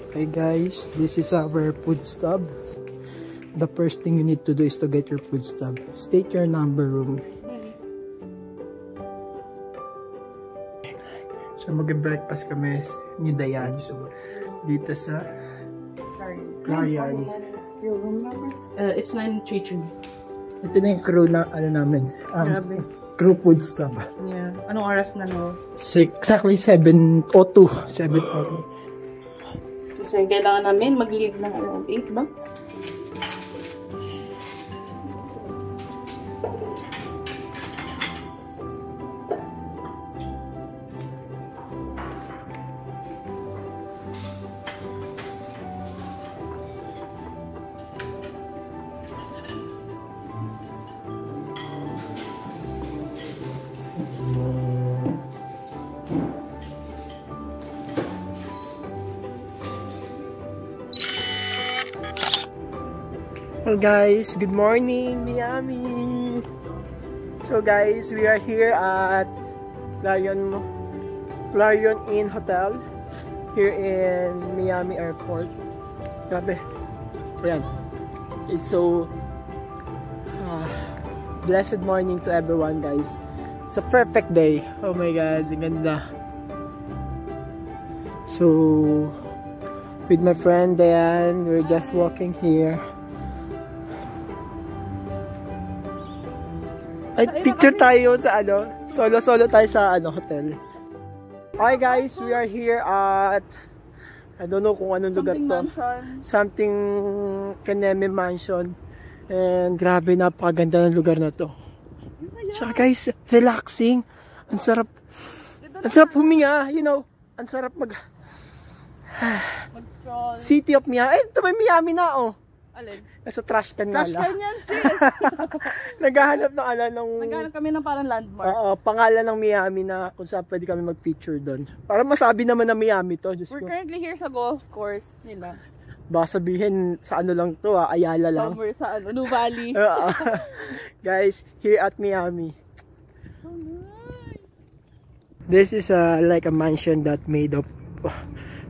Hey guys, this is our food stub. The first thing you need to do is to get your food stub. State your number room. So mag-breakfast kami ni Dayan. So dito sa Clarion. Your room number? It's 932. Ito na yung crew na namin. Grabe. Crew food stub. Yeah. Anong oras na no? Exactly 7:02. 7:02. So, kailangan namin mag-leave ng around 8 ba? Well guys, good morning Miami. So guys, we are here at Clarion Inn Hotel here in Miami Airport. Grabe. Ayan. It's so blessed morning to everyone guys. It's a perfect day. Oh my god, ganda. So with my friend Dayan, we're just walking here. Ay, picture tayo sa solo tayo sa hotel. Hi guys, we are here at I don't know kung anong lugar to. Something Kaneme Mansion. And grabe, napakaganda ng lugar na to. Tsaka guys, relaxing. Ang sarap huminga, you know. Ang sarap mag-stroll. City of Miami. Ito may Miami na oh. Alin? Nasa trash can nga lang. Trash can yan, sis. Naghahanap kami ng parang landmark. Oo, pangalan ng Miami na kung saan pwede kami mag-picture doon. Para masabi naman na Miami to. We're currently here sa golf course nila. Baka sabihin sa lang to Ayala lang. Somewhere sa New Valley. Guys, here at Miami. So nice. This is like a mansion that made of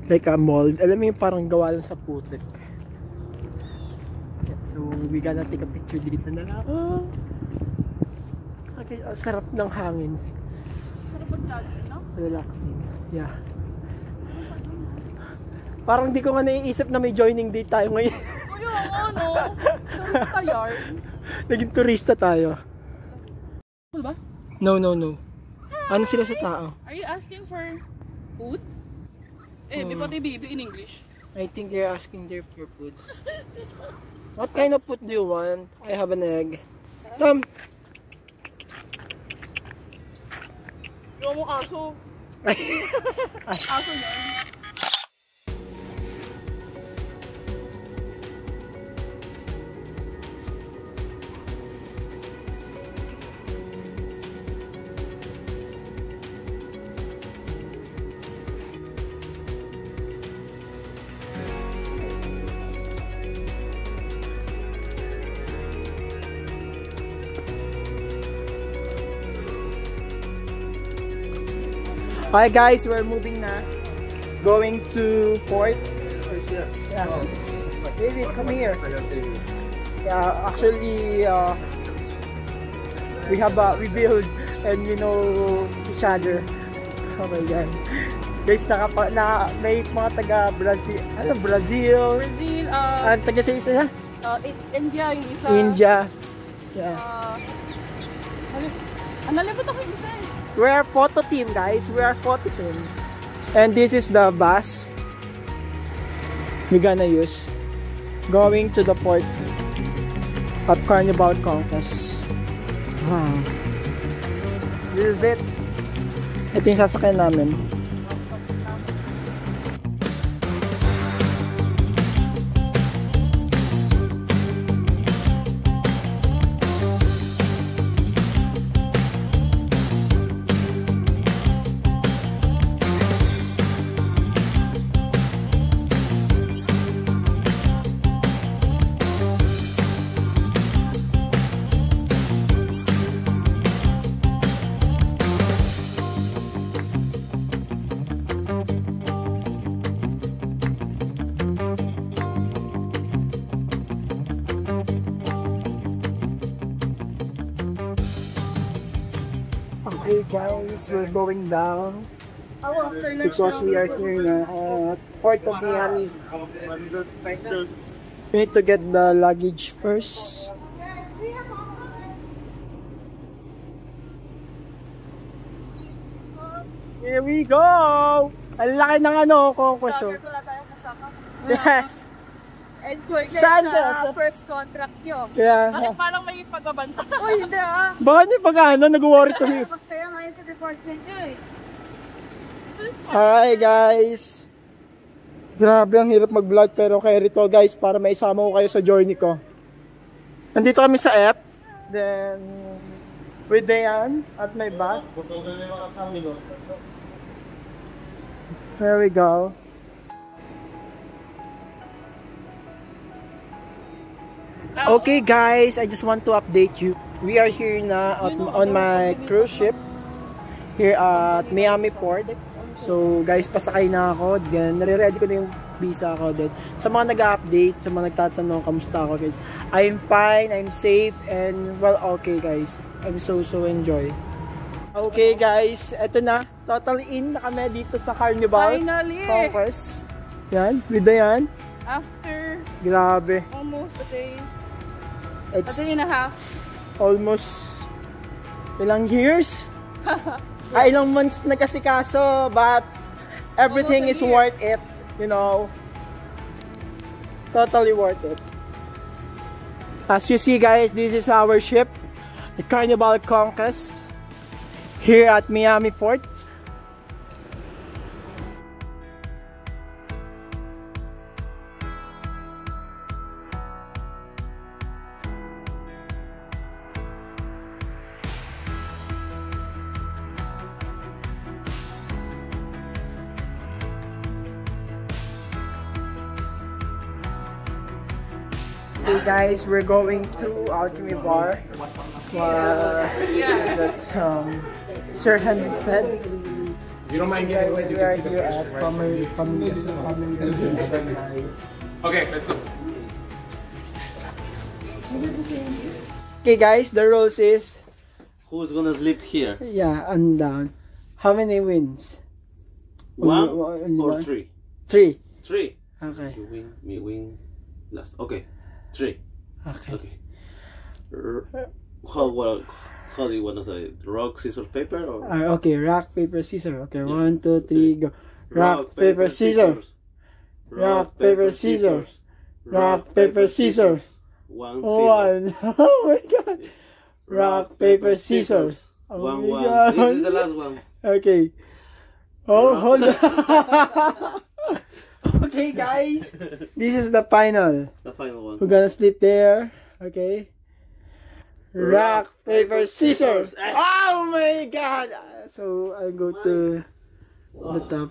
like a mold. Alam mo yung parang gawa lang sa putik. So, we gonna take a picture dito na lang. Okay, sarap ng hangin. Sarap mag-jogging, no? Relaxing. Yeah. Parang di ko nga naiisip na may joining date tayo ngayon. Ayun, ano? Turista yard. Naging turista tayo. Cool ba? No. Ano sila sa tao? Are you asking for food? What they do in English? I think they're asking there for food. What kind of food do you want? I have an egg. Tom! Yung mo aso. Aso yan. Hi guys, we're moving na. Going to port. Yeah. David, come here. Yeah, actually, we build and you know each other. Oh my god. Guys, may mga taga Brazil. Ano, Brazil? Taga sa isa? India yung isa. India. Yeah. Nalibot ako yung isa. We are photo team guys, we are photo team. And this is the bus we're gonna use going to the port at Carnival Conquest. This is it. Ito yung sasakyan namin. Guys, we're going down because we are here at Port of Miami. We need to get the luggage first. Here we go! Ang laki ng ano, Conquest. Yes! Enjoy guys sa first contract nyo. Yeah. Bakit parang may pagbabanta? Uy, hindi ah. Baka hindi pag-ano, nag-worry kami. Masaya ngayon sa department nyo eh. Hi guys! Grabe, ang hirap mag-vlog pero kaya rito guys para maisama ko kayo sa journey ko. Nandito kami sa F. Then, with Dayan at my back. There we go. Okay guys, I just want to update you. We are here na on my cruise ship here at Miami Port. So guys, pasakay na ako. Then nare-ready ko na yung visa ko din. Sa mga nag-update, sa mga nagtatanong kamusta ako guys. I'm fine, I'm safe, and well okay guys. I'm so enjoy. Okay guys, eto na. Totally in na kami dito sa Carnival. Finally! Conquest. Yan, with Dayan. After Grabe. almost a day. It's A day and a half. almost ilang years? Ilang months na kasi kaso, but everything is worth it, you know. Totally worth it. As you see guys, this is our ship, the Carnival Conquest, here at Miami Port. Okay guys, we're going to Alchemy Bar. That's Sir Henry said. You don't mind Guys, getting we are here at family guys. Okay, let's go. Okay guys, the rules is Who's gonna sleep here? yeah, and down. How many wins? One Only or one? three? Three. Three. Okay. You win, me win, last. Okay, three. Okay. Okay. How do you wanna say? Rock, scissors, paper, or Okay, rock, paper, scissors. Okay, 1, 2, 3, go. Rock, paper, scissors. Rock, paper, scissors. Rock, paper, scissors. One, scissors. One. Oh my god. Rock, paper, scissors. Oh One, my one. God. This is the last one. Okay. Oh, hold on. Okay, guys. This is the final. The final one. We're gonna sleep there. Okay. Rock, paper, scissors. Oh my god. So, I'll go to the top.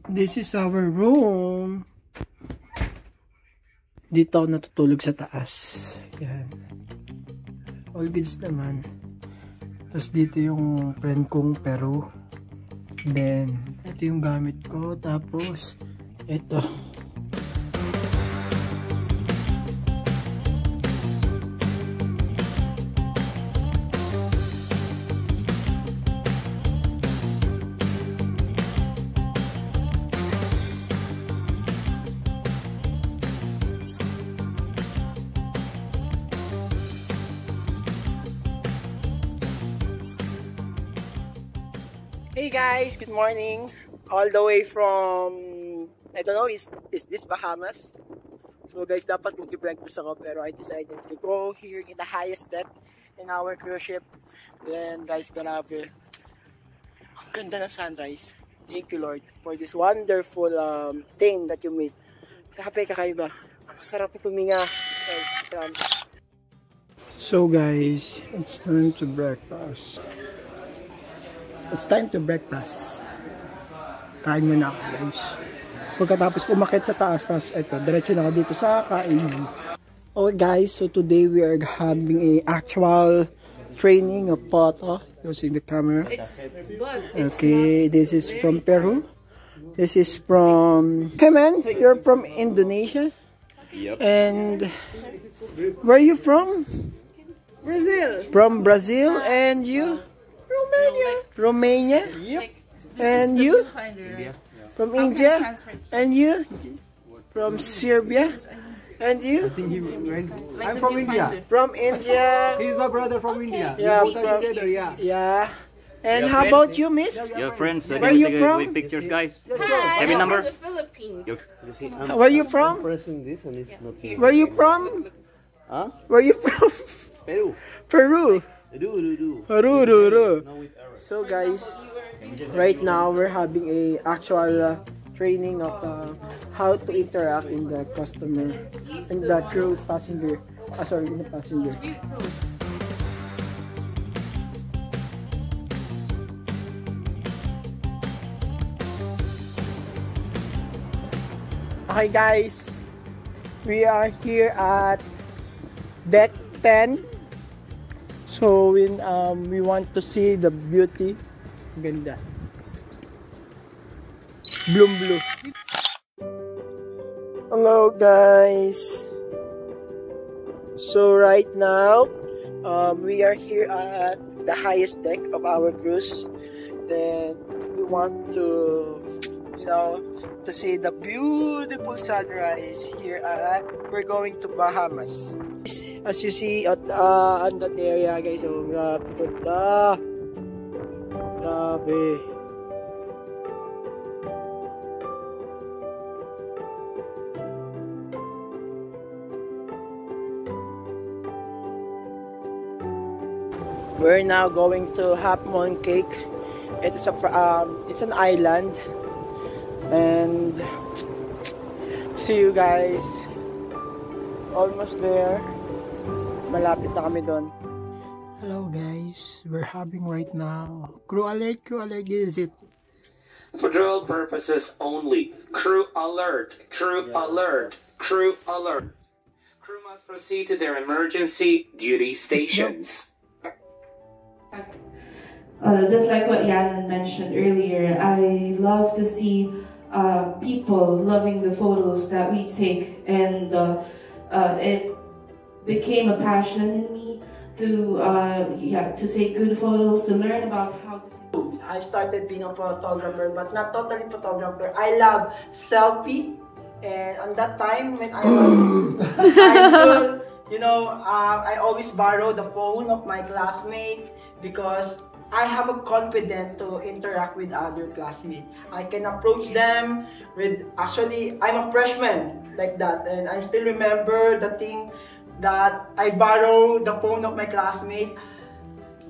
This is our room. Dito ako natutulog sa taas. Yan. All goods naman. Tapos dito yung friend kong Peru. Then, ito yung gamit ko. Tapos, ito. Hey guys, good morning. All the way from, I don't know, is this Bahamas? So guys, dapat mag-breakfast ako pero I decided to go here in the highest deck in our cruise ship. Then guys, grabe. Ang ganda ng sunrise. Thank you Lord for this wonderful thing that you made. Grabe, kakaiba. Ang sarap puminga. Guys, promise. So guys, it's time to breakfast. It's time to breakfast. Kain muna ako guys. Pagkatapos umakit sa taas, tapos ito, diretso na ako dito sa kain. Okay guys, so today we are having a actual training of photo using the camera. Okay, this is from Peru. This is from... Hey man, you're from Indonesia? Yep. And where are you from? Brazil. From Brazil, and you? Romania. Yep. And you? From India. And you? From Serbia. And you? I'm from India. From India. He's my brother from India. Yeah. We both are together, yeah. Yeah. And how about you, miss? Your friends. Where are you from? Pictures, guys. Hi, Have your number? I'm from the Philippines. Where are you from? Pressing this and it's not here. Where are you from? Huh? Where are you from? Peru. Peru. Do. Peru. So guys, right now we're having a actual training of how to interact in the customer and the crew passenger. Sorry, in the passenger. Okay guys, we are here at deck 10. So we want to see the beauty. Ganda. Blue. Hello guys. So right now, we are here at the highest deck of our cruise. Then we want to, to see the beautiful sunrise here at, we're going to Bahamas. As you see at on that area guys, so grabe ganda. Grabe. We're now going to Half Moon Cay. It's an island, and see you guys. Almost there. Malapit na kami doon. Hello guys, we're having right now crew alert, this is it. For drill purposes only. Crew alert, crew alert, crew alert. Crew must proceed to their emergency duty stations. Just like what Yanan mentioned earlier, I love to see people loving the photos that we take, and it became a passion in me to take good photos, to learn about how to take. I started being a photographer, but not totally photographer. I love selfie, and on that time when I was in high school, I always borrow the phone of my classmate because I have a confidence to interact with other classmates. I can approach them with, actually, I'm a freshman like that, and I still remember the thing that I borrow the phone of my classmate.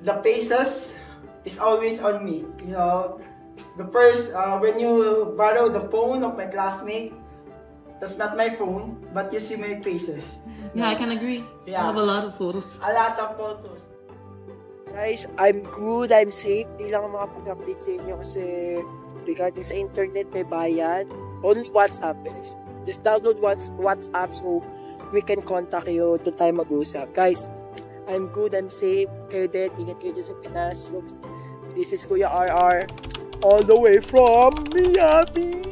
The faces is always on me. The first, when you borrow the phone of my classmate, that's not my phone, but you see my faces. Yeah, I can agree. Yeah. I have a lot of photos. A lot of photos. Guys, I'm good, I'm safe. Di lang makapag-update sa inyo kasi regarding sa internet, may bayad. Only WhatsApp, guys. Just download WhatsApp so we can contact you to tayo mag-usap. Guys, I'm good, I'm safe. Kayo din, ingat kayo dyan sa Pinas. This is Kuya RR, all the way from Miami.